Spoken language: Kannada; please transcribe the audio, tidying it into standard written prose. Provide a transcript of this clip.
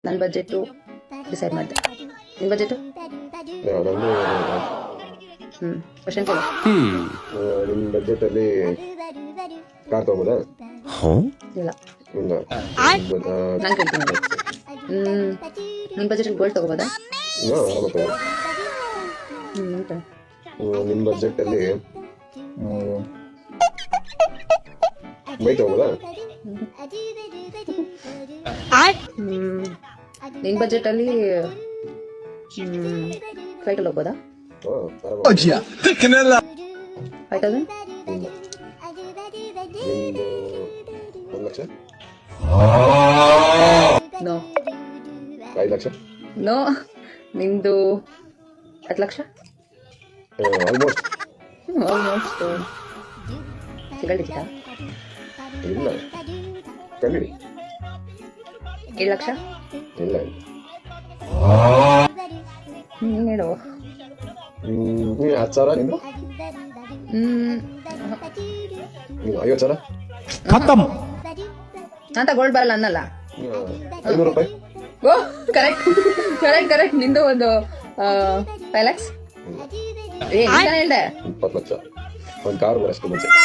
ನನ್ನ ಬಜೆಟು ಡಿಸೈಡ್ ಮಾಡಿದೆ. ನಿನ್ನ ಬಜೆಟು? ಕ್ವಶನ್ ಕೇಳು. ನಿಮ್ಮ ಬಜೆಟಲ್ಲಿ ಕಾರ್ ತಗೋಬೋದಾ? ಇಲ್ಲ, ನಾನು ಕೇಳ್ತೀನಿ. ನಿನ್ನ ಬಜೆಟಲ್ಲಿ ಗೋಲ್ಡ್ ತಗೋಬೋದಾ? ನಿಮ್ಮ ಬಜೆಟಲ್ಲಿ ಬೈಕ್ ತಗೋಬೋದಾ? ನಿನ್ನ ಬಜೆಟಲ್ಲಿ ಫ್ಲೈಟಲ್ಲಿ ಹೋಗ್ಬೋದಾ? 5,000? ಒಂದು ಲಕ್ಷ? ನೋ. 5 ಲಕ್ಷ? ನೋ. ನಿಂದು 10 ಲಕ್ಷ? ಆಲ್ಮೋಸ್ಟ್. ಸಿಂಗಲ್ ಡಿಜಿಟಾ? ಇಲ್ಲ, ಕಮ್ಮಿ. 7 ಲಕ್ಷ? ಇಲ್ಲ. ಹೇಳು. 10,000 ನಿಂದು? 50,000? ಖತಮ್. ಅಂತ ಗೋಲ್ಡ್ ಬರಲ್ಲ ಅನ್ನಲ್ಲ. 500 ರೂಪಾಯಿ? ಓ, ಕರೆಕ್ಟ್. ನಿಂದು ಒಂದು 5 lakhs? ಹೇಳ್ದೆ 20 ಲಕ್ಷ. ಒಂದು ಕಾರ್ ಬರೋಷ್ಟು ಬಜೆಟ್.